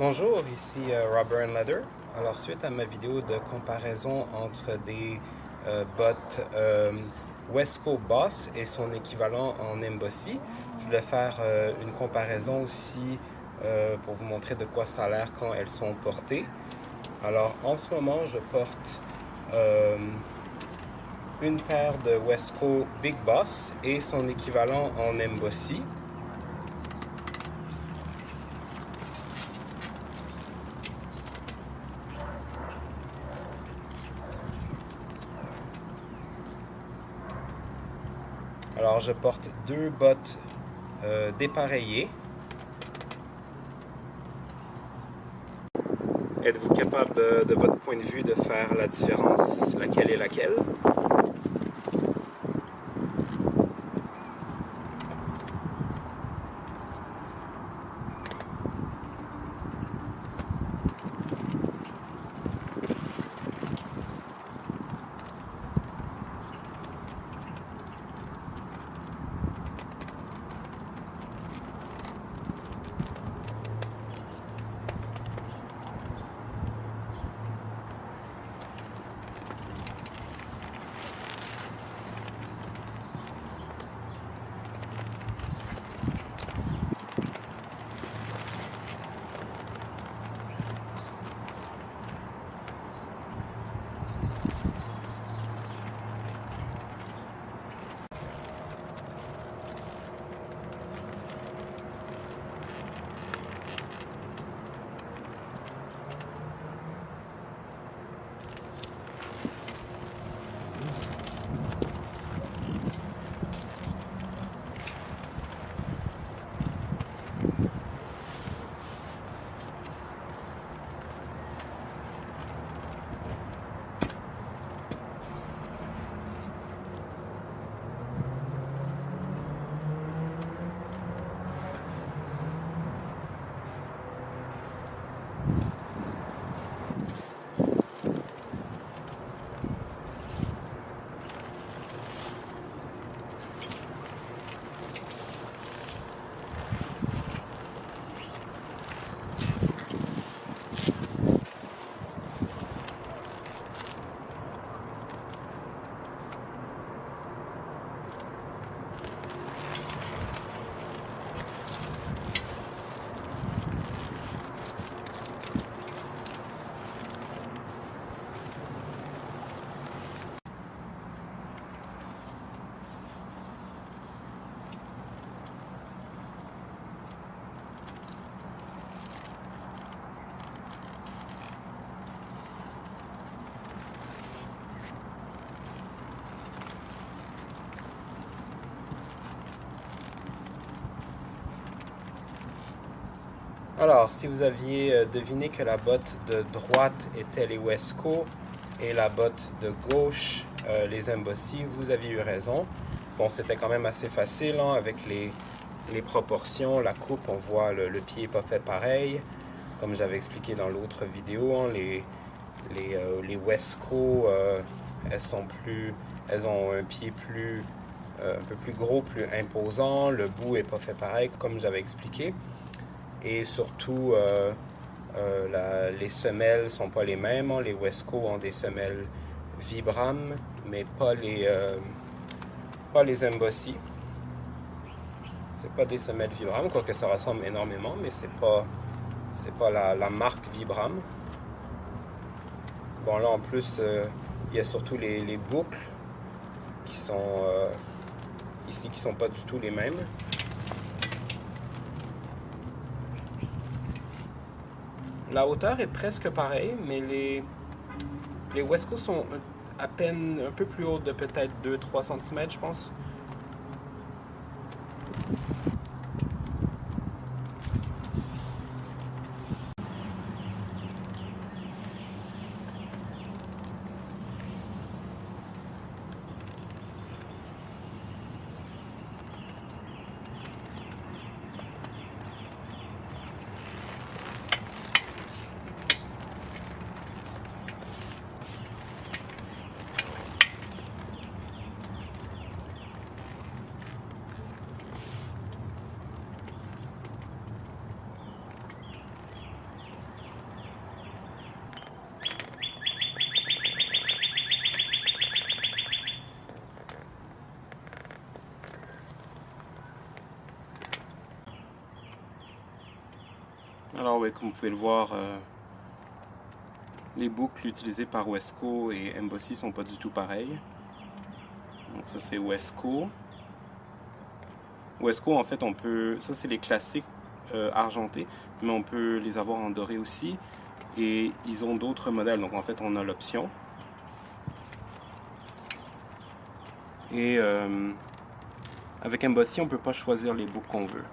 Bonjour, ici Rubber & Leather. Alors, suite à ma vidéo de comparaison entre des bottes Wesco Boss et son équivalent en Embossy, je voulais faire une comparaison aussi pour vous montrer de quoi ça a l'air quand elles sont portées. Alors, en ce moment, je porte une paire de Wesco Big Boss et son équivalent en Embossy. Alors, je porte deux bottes dépareillées. Êtes-vous capable de votre point de vue de faire la différence, laquelle est laquelle? Alors, si vous aviez deviné que la botte de droite était les Wesco et la botte de gauche les Embossy, vous aviez eu raison. Bon, c'était quand même assez facile hein, avec les proportions, la coupe, on voit le pied n'est pas fait pareil. Comme j'avais expliqué dans l'autre vidéo, hein, les Wesco, elles ont un pied un peu plus gros, plus imposant. Le bout n'est pas fait pareil, comme j'avais expliqué. Et surtout, les semelles sont pas les mêmes. Hein. Les Wesco ont des semelles Vibram, mais pas les Embossy. C'est pas des semelles Vibram, quoique ça ressemble énormément, mais c'est pas la marque Vibram. Bon là en plus, il y a surtout les boucles qui sont ici qui sont pas du tout les mêmes. La hauteur est presque pareille, mais les Wesco sont à peine un peu plus hautes de peut-être 2-3 cm, je pense. comme vous pouvez le voir, les boucles utilisées par Wesco et Embossy sont pas du tout pareilles. Donc ça c'est Wesco. Wesco en fait on peut, ça c'est les classiques argentés, mais on peut les avoir en doré aussi. Et ils ont d'autres modèles, donc en fait on a l'option. Et avec Embossy on peut pas choisir les boucles qu'on veut.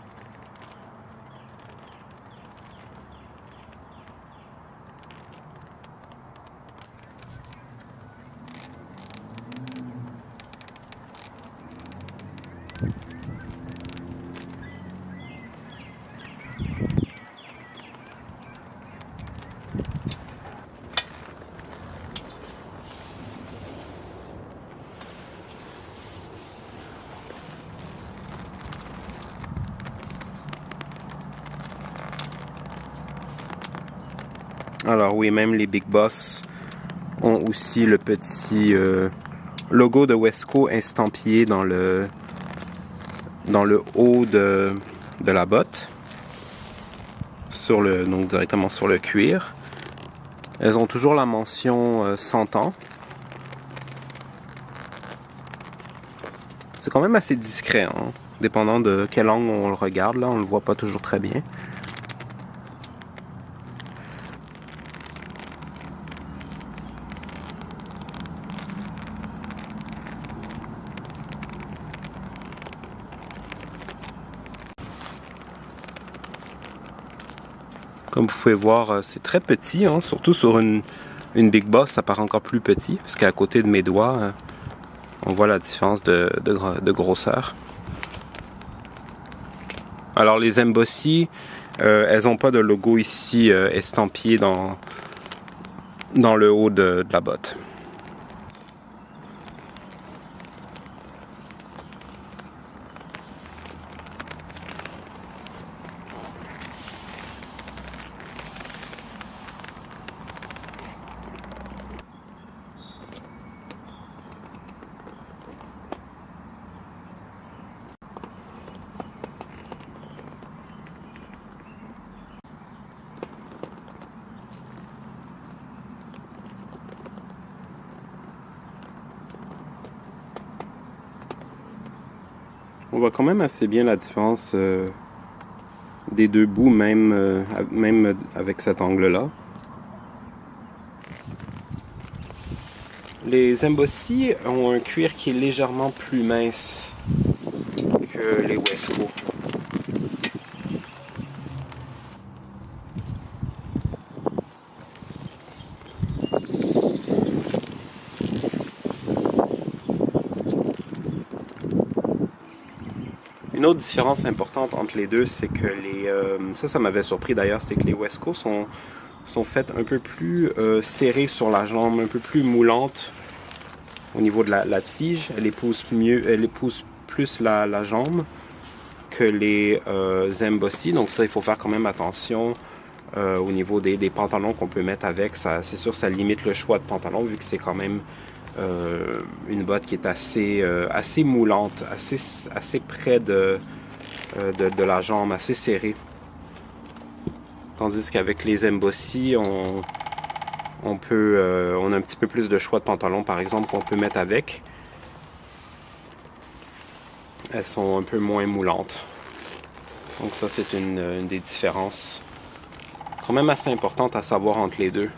Alors oui, même les Big Boss ont aussi le petit logo de Wesco estampillé dans le haut de la botte, donc directement sur le cuir. Elles ont toujours la mention 100 ans. C'est quand même assez discret, hein? Dépendant de quel angle on le regarde, là, on le voit pas toujours très bien. Comme vous pouvez voir, c'est très petit, hein? Surtout sur une Big Boss, ça paraît encore plus petit, parce qu'à côté de mes doigts, on voit la différence de grosseur. Alors les Embossy, elles n'ont pas de logo ici estampillé dans le haut de la botte. On voit quand même assez bien la différence des deux bouts, même avec cet angle-là. Les Embossy ont un cuir qui est légèrement plus mince que les Wesco. Une autre différence importante entre les deux, c'est que ça m'avait surpris d'ailleurs, c'est que les Wesco sont faites un peu plus serrées sur la jambe, un peu plus moulantes au niveau de la tige. Elle épouse plus la jambe que les Embossy. Donc ça, il faut faire quand même attention au niveau des pantalons qu'on peut mettre avec. C'est sûr, ça limite le choix de pantalon vu que c'est quand même une botte qui est assez moulante, assez près de la jambe, assez serrée. Tandis qu'avec les Embossy, on a un petit peu plus de choix de pantalon, par exemple, qu'on peut mettre avec. Elles sont un peu moins moulantes. Donc ça, c'est une des différences quand même assez importantes à savoir entre les deux.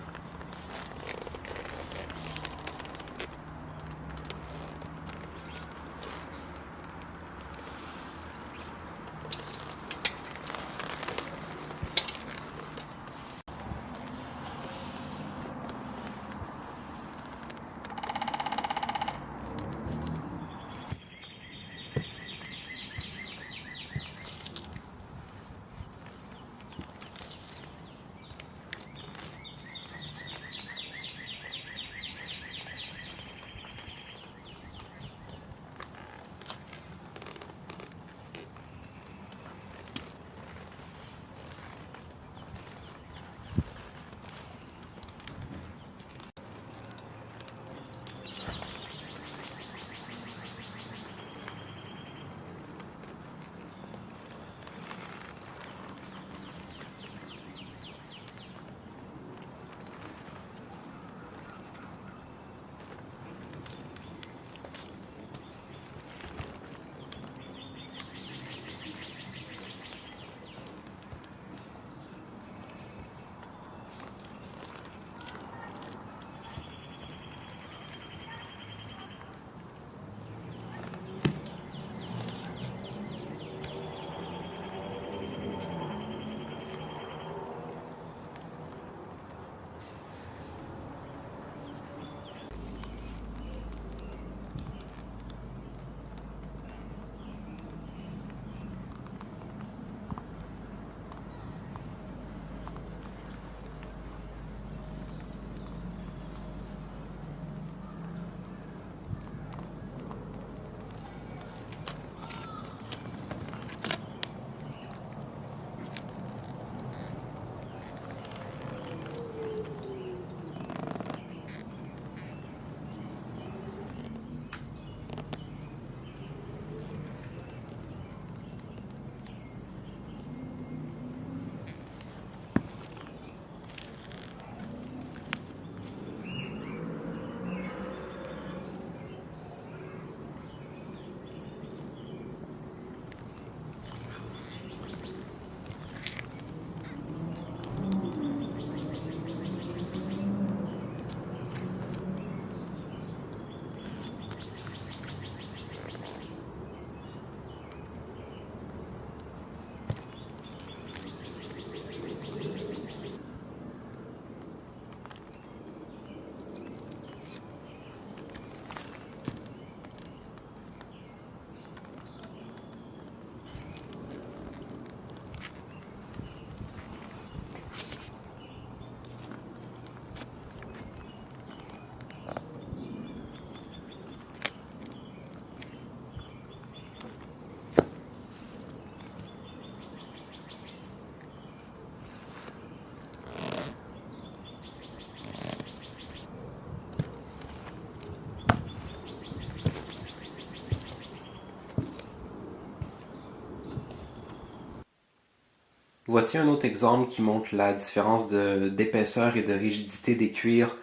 Voici un autre exemple qui montre la différence d'épaisseur et de rigidité des cuirs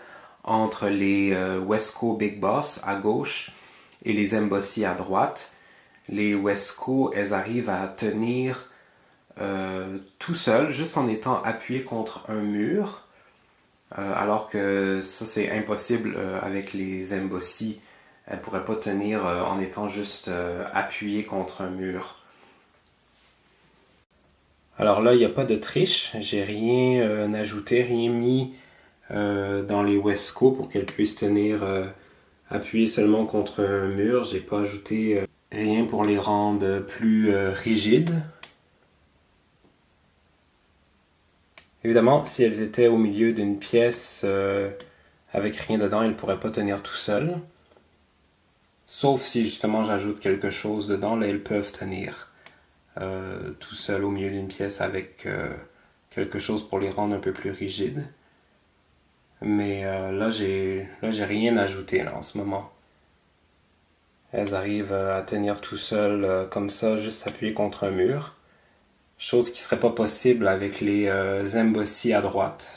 entre les Wesco Big Boss à gauche et les Embossy à droite. Les Wesco, elles arrivent à tenir tout seul, juste en étant appuyées contre un mur, alors que ça c'est impossible avec les Embossy. Elles ne pourraient pas tenir en étant juste appuyées contre un mur. Alors là, il n'y a pas de triche, j'ai rien ajouté, rien mis dans les Wesco pour qu'elles puissent tenir appuyées seulement contre un mur. J'ai pas ajouté rien pour les rendre plus rigides. Évidemment, si elles étaient au milieu d'une pièce avec rien dedans, elles ne pourraient pas tenir tout seules. Sauf si justement j'ajoute quelque chose dedans, là elles peuvent tenir tout seules au milieu d'une pièce avec quelque chose pour les rendre un peu plus rigides. Mais là j'ai rien ajouté là, en ce moment. Elles arrivent à tenir tout seules comme ça, juste appuyées contre un mur. Chose qui serait pas possible avec les Embossy à droite.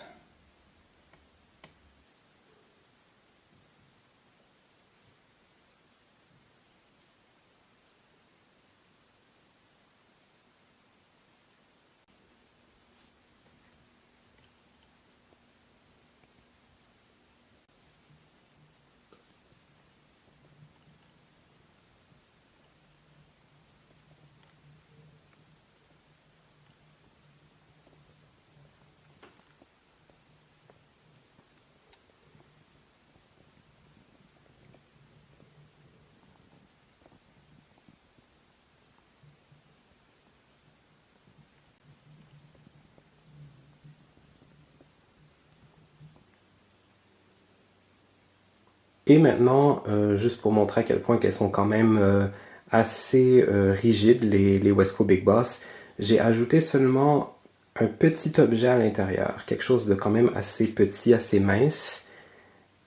Et maintenant, juste pour montrer à quel point qu'elles sont quand même assez rigides, les Wesco Big Boss, j'ai ajouté seulement un petit objet à l'intérieur, quelque chose de quand même assez petit, assez mince,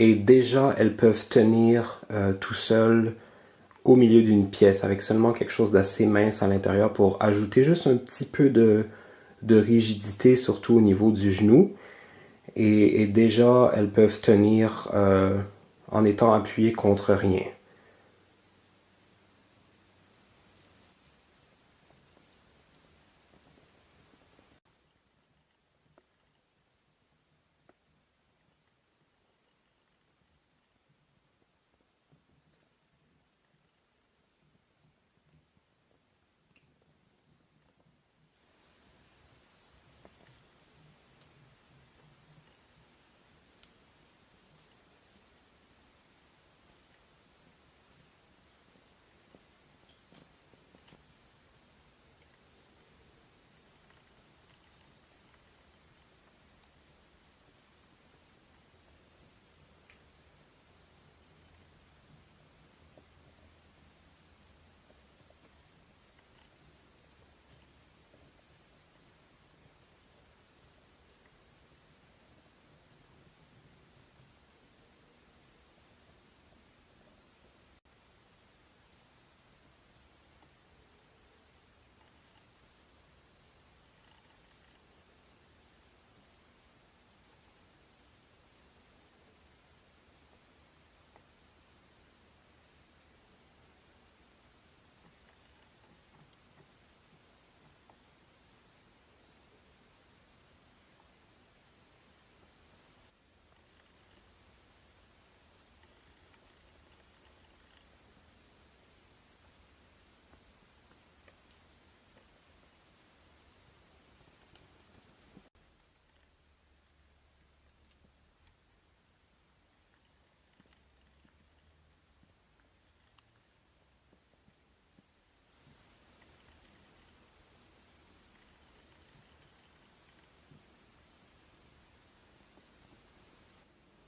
et déjà elles peuvent tenir tout seules au milieu d'une pièce avec seulement quelque chose d'assez mince à l'intérieur pour ajouter juste un petit peu de rigidité, surtout au niveau du genou. Et déjà, elles peuvent tenir en étant appuyées contre rien.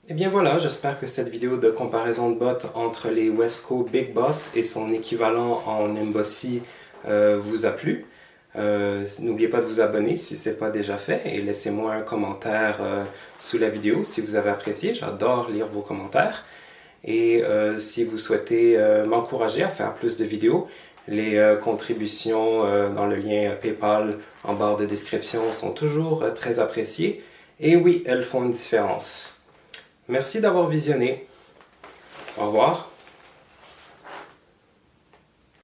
Et bien voilà, j'espère que cette vidéo de comparaison de bottes entre les Wesco Big Boss et son équivalent en Embossy vous a plu. N'oubliez pas de vous abonner si ce n'est pas déjà fait et laissez-moi un commentaire sous la vidéo si vous avez apprécié. J'adore lire vos commentaires. Et si vous souhaitez m'encourager à faire plus de vidéos, Les contributions dans le lien PayPal en barre de description sont toujours très appréciées. Et oui, elles font une différence. Merci d'avoir visionné. Au revoir.